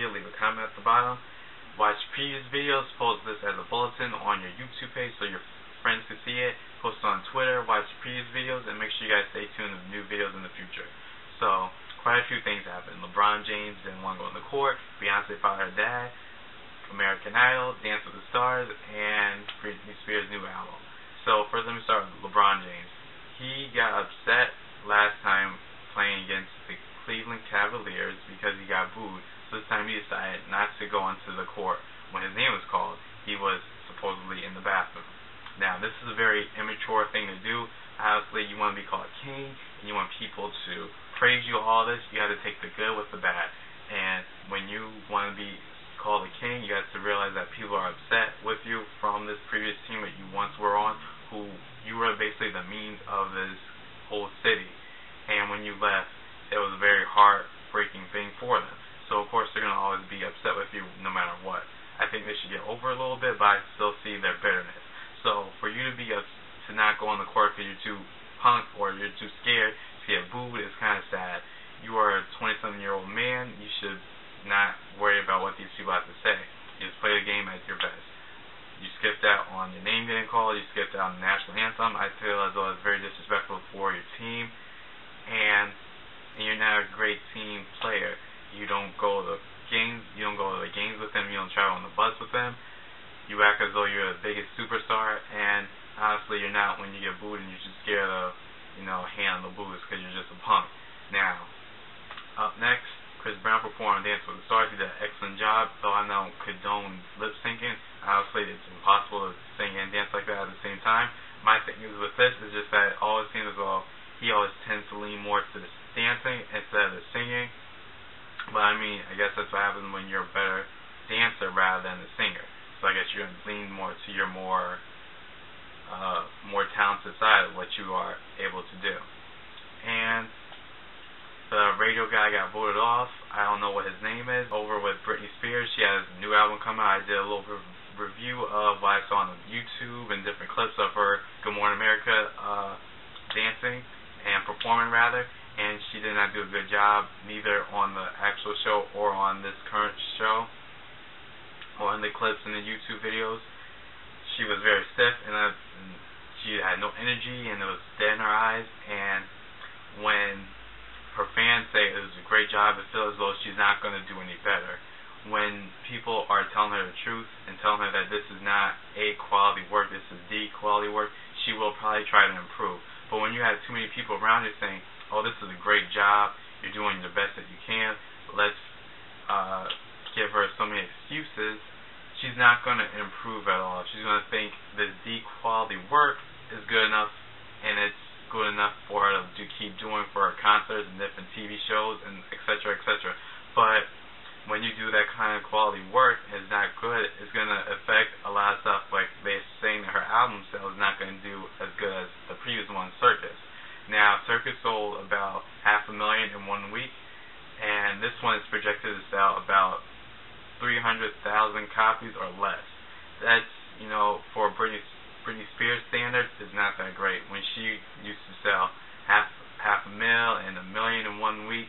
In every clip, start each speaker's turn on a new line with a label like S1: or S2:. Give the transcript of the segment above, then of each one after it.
S1: video, leave a comment at the bottom. Watch previous videos, post this as a bulletin on your YouTube page so your friends can see it. Post it on Twitter, watch previous videos, and make sure you guys stay tuned to new videos in the future. So, quite a few things happened. LeBron James didn't want to go on the court, Beyonce fired her dad, American Idol, Dance with the Stars, and Britney Spears' new album. So, first let me start with LeBron James. He got upset last time playing against the Cleveland Cavaliers because he got booed. So this time he decided not to go onto the court when his name was called. He was supposedly in the bathroom. Now, this is a very immature thing to do. Obviously, you want to be called king, and you want people to praise you, all this. You have to take the good with the bad. And when you want to be called a king, you have to realize that people are upset with you from this previous team that you once were on, who you were basically the means of this whole city. And when you left, it was a very heartbreaking thing for them. So, of course, they're going to always be upset with you no matter what. I think they should get over it a little bit, but I still see their bitterness. So, for you to not go on the court because you're too punk or you're too scared to get booed is kind of sad. You are a 27-year-old man. You should not worry about what these people have to say. You just play the game at your best. You skipped out on your name getting called. You skipped out on the national anthem. I feel as though it's very disrespectful for your team. And you're not a great team player. You don't go to the games. You don't go to the games with them. You don't travel on the bus with them. You act as though you're the biggest superstar, and honestly, you're not when you get booed, and you're just scared of, hand on the booze because you're just a punk. Now, up next, Chris Brown performed Dance with the Stars. He did an excellent job, though I don't condone lip syncing. Honestly, it's impossible to sing and dance like that at the same time. My thing is with this is just that it always seems as though he always tends to lean more to the dancing instead of the singing. But I mean, I guess that's what happens when you're a better dancer rather than a singer. So I guess you're going to lean more to your more talented side of what you are able to do. And the radio guy got voted off. I don't know what his name is. Over with Britney Spears. She has a new album coming out. I did a little review of what I saw on YouTube and different clips of her Good Morning America dancing and performing rather. And she did not do a good job neither on the actual show or on this current show or in the clips in the YouTube videos. She was very stiff and she had no energy and it was dead in her eyes. And when her fans say it was a great job, it feels as though she's not going to do any better. When people are telling her the truth and telling her that this is not A quality work, this is D quality work, she will probably try to improve. But when you have too many people around you saying, oh, this is a great job, you're doing the best that you can, let's give her so many excuses, she's not going to improve at all. She's going to think this D quality work is good enough and it's good enough for her to keep doing for her concerts and different TV shows and etc. etc. But when you do that kind of quality work, it's not good. It's going to affect a lot of stuff. Like they're saying that her album sales is not going to do as good as the previous one, Circus. Now, Circus sold about 500,000 in 1 week, and this one is projected to sell about 300,000 copies or less. That's, for Britney Spears standards, is not that great. When she used to sell half a mil and 1 million in 1 week,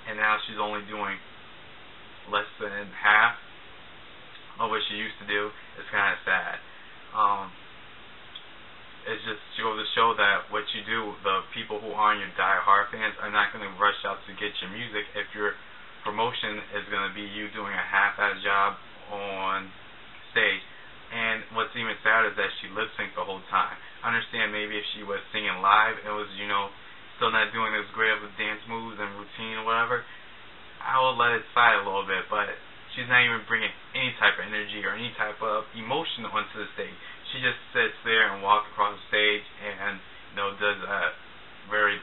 S1: and now she's only doing less than half of what she used to do, it's kind of sad. It's just goes to show that what you do, the people who aren't your die-hard fans are not going to rush out to get your music if your promotion is going to be you doing a half-ass job on stage. And what's even sadder is that she lip-synced the whole time. I understand maybe if she was singing live, it was, still not doing as great of a dance moves and routine or whatever, I would let it slide a little bit, but she's not even bringing any type of energy or any type of emotion onto the stage. She just sits there and walks across the stage and, does a very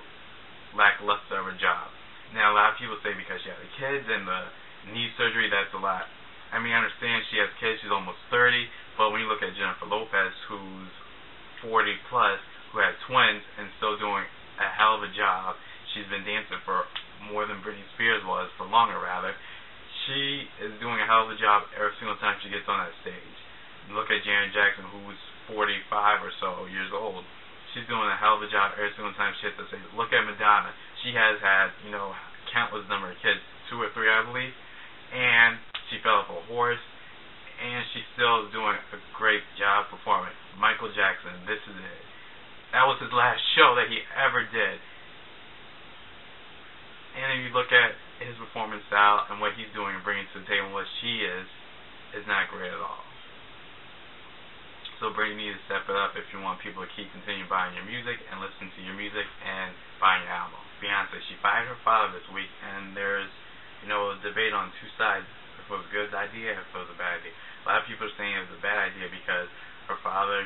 S1: lackluster of a job. Now, a lot of people say because she has the kids and the knee surgery, that's a lot. I mean, I understand she has kids, she's almost 30, but when you look at Jennifer Lopez, who's 40 plus, who had twins and still doing a hell of a job, she's been dancing for more than Britney Spears was, for longer rather, she is doing a hell of a job every single time she gets on that stage. Look at Janet Jackson, who's 45 or so years old. She's doing a hell of a job every single time she hits the stage. Look at Madonna. She has had, countless number of kids, 2 or 3, I believe, and last show that he ever did. And if you look at his performance style and what he's doing and bringing to the table, what she is not great at all. So Britney needs to step it up if you want people to keep continuing buying your music and listening to your music and buying your album. Beyonce, she fired her father this week, and there's, a debate on two sides if it was a good idea or if it was a bad idea. A lot of people are saying it was a bad idea because her father,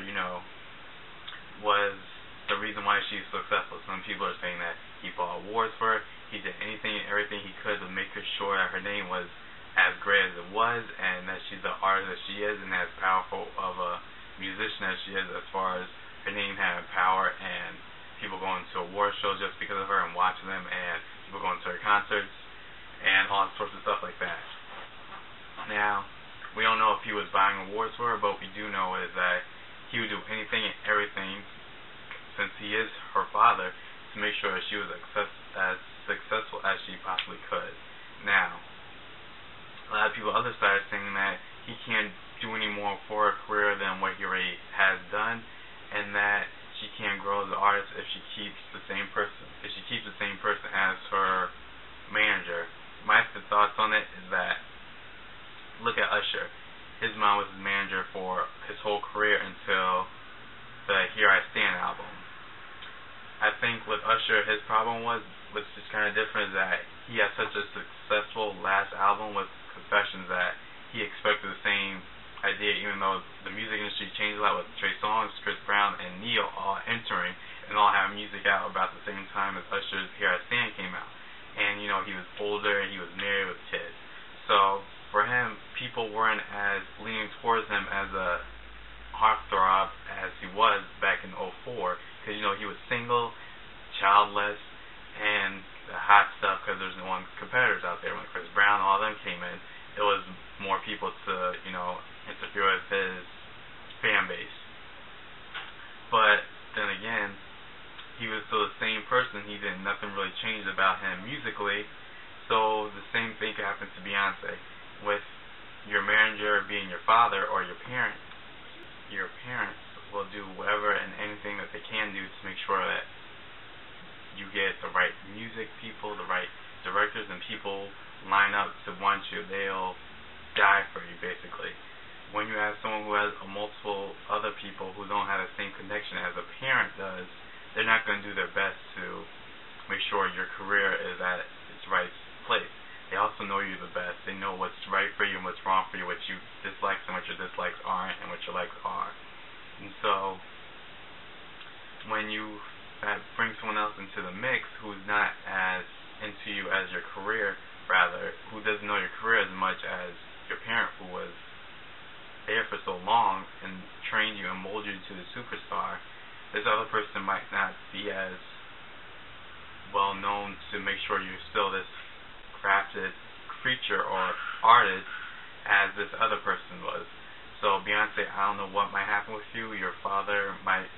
S1: was the reason why she's successful. Some people are saying that he bought awards for her. He did anything and everything he could to make sure that her name was as great as it was, and that she's the artist that she is, and as powerful of a musician as she is, as far as her name having power, and people going to award shows just because of her and watching them, and people going to her concerts, and all sorts of stuff like that. Now, we don't know if he was buying awards for her, but what we do know is that he would do anything and everything, since he is her father, to make sure that she was as successful as she possibly could. Now, a lot of people on the other side are saying that he can't do any more for her career than what he already has done, and that she can't grow as an artist if she keeps the same person as her manager. My thoughts on it is that, look at Usher. His mom was his manager for his whole career until the Here I Stand album. I think with Usher, his problem was, which is kind of different, is that he had such a successful last album with Confessions that he expected the same idea, even though the music industry changed a lot with Trey Songz, Chris Brown, and Neil all entering and all having music out about the same time as Usher's Here I Stand came out. And, he was older, he was married with kids. So, for him, people weren't as leaning towards him as a heartthrob as he was back in 2004, because, he was single, childless, and the hot stuff, because there's no one competitors out there. When Chris Brown and all them came in, it was more people to, interfere with his fan base. But then again, he was still the same person. Nothing really changed about him musically. So the same thing could happen to Beyonce. With your manager being your father or your parents will do whatever and anything that they can do to make sure that you get the right music people, the right directors, and people line up to want you. They'll die for you, basically. When you have someone who has multiple other people who don't have the same connection as a parent does, they're not going to do their best to make sure your career is at its right place. They also know you the best. They know what's right for you and what's wrong for you, what you dislike and what your dislikes aren't, and what your likes are. And so, when you bring someone else into the mix who's not as into you as your career, rather, who doesn't know your career as much as your parent, who was there for so long and trained you and molded you to the superstar, this other person might not be as well known to make sure you're still this crafted creature or artist as this other person was. So Beyonce, I don't know what might happen with you. Your father might,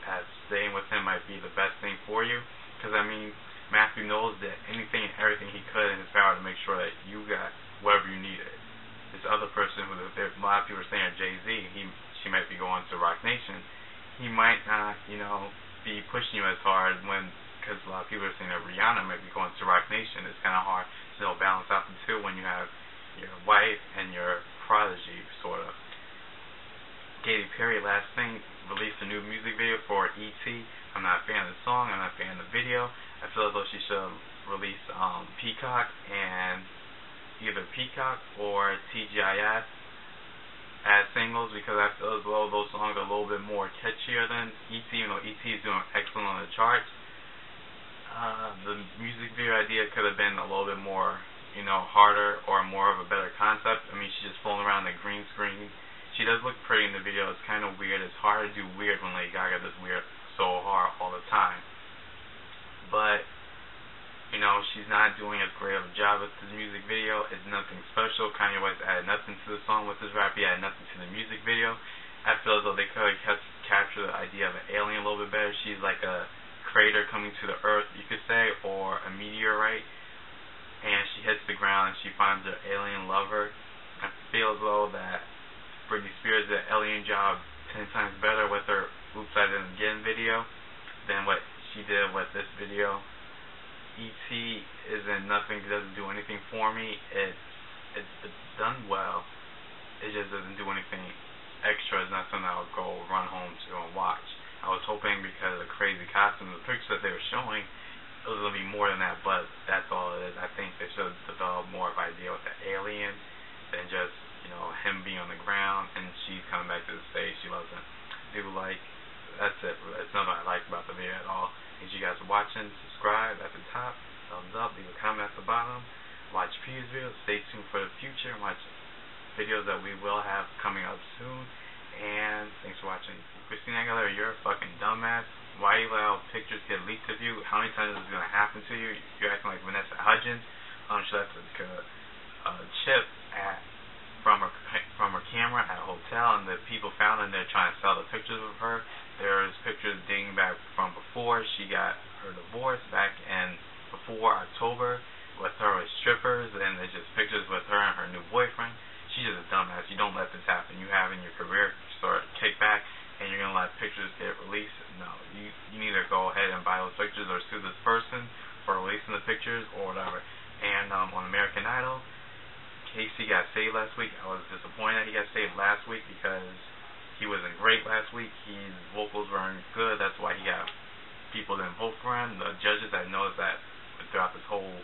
S1: staying with him might be the best thing for you. Because, Matthew Knowles did anything and everything he could in his power to make sure that you got whatever you needed. This other person, who a lot of people are saying Jay-Z, she might be going to Rock Nation. He might not, be pushing you as hard because a lot of people are saying that Rihanna might be going to Rock Nation. It's kind of hard to balance out the two when you have your wife and your prodigy, sort of. Katy Perry, last thing, released a new music video for E.T. I'm not a fan of the song. I'm not a fan of the video. I feel as though she should release Peacock and either Peacock or TGIF as singles, because I feel as though those songs are a little bit more catchier than E.T., even though E.T. is doing excellent on the charts. The music video idea could have been a little bit more, harder or more of a better concept. She's just floating around the green screen. She does look pretty in the video. It's kind of weird. It's hard to do weird when Lady Gaga does weird so hard all the time. But, she's not doing as great of a job with this music video. It's nothing special. Kanye West added nothing to the song with his rap. He added nothing to the music video. I feel as though they could have captured the idea of an alien a little bit better. She's like a crater coming to the earth, you could say, or a meteorite. And she hits the ground and she finds her alien lover. I feel as though that Britney Spears did an alien job 10 times better with her Oops, I Did It Again video than what she did with this video. ET isn't nothing, doesn't do anything for me. It's done well. It just doesn't do anything extra. It's not something I'll go run home to and watch. I was hoping because of the crazy costumes, the pictures that they were showing, it was going to be more than that, but that's all it is. I think they should develop more of an idea with the alien than just, him being on the ground and she's coming back to the stage. She loves him. That's it. It's nothing I like about the video at all. Thank you guys for watching. Subscribe at the top. Thumbs up. Leave a comment at the bottom. Watch previous videos. Stay tuned for the future. Watch videos that we will have coming up soon. And thanks for watching. Christina Aguilera, you're a fucking dumbass. Why you allow pictures get leaked of you? How many times is this going to happen to you? You're acting like Vanessa Hudgens. She left a chip from her camera at a hotel, and the people found it and they're trying to sell the pictures of her. There's pictures dating back from before she got her divorce back in before October with her with strippers, and there's just pictures with her and her new boyfriend. She's just a dumbass. You don't let this happen. You have in your career start kick back, and you're gonna let pictures get released. No, you either go ahead and buy those pictures or sue this person for releasing the pictures or whatever. And on American Idol, Casey got saved last week. I was disappointed he got saved last week because he wasn't great last week. His vocals weren't good. That's why people didn't vote for him. The judges had noticed that throughout the whole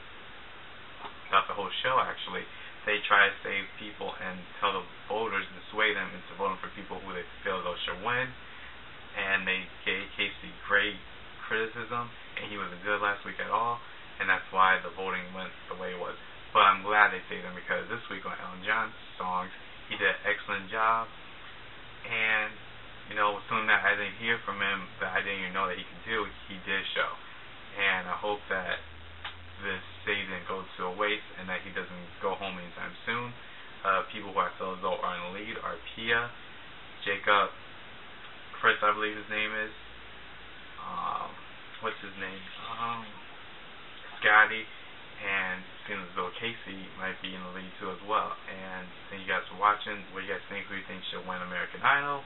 S1: show, actually. They try to save people and tell the voters and sway them into voting for people who they feel they should win. And they gave Casey great criticism, and he wasn't good last week at all. And that's why the voting went the way it was. But I'm glad they saved him because this week on Ellen John's songs, he did an excellent job. And, something that I didn't hear from him that I didn't even know that he could do, he did show. And I hope that this save didn't go to a waste and that he doesn't go home anytime soon. People who I feel as though are in the lead are Pia, Jacob, Chris, I believe his name is. What's his name? Scotty. And it seems as though Casey might be in the lead too as well. And thank you guys for watching. What do you guys think? Who do you think should win American Idol?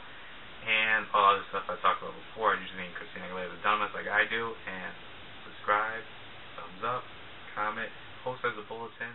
S1: And all other stuff I talked about before. I usually think Christina Aguilera is the dumbest like I do. And subscribe, thumbs up, comment, post as a bulletin.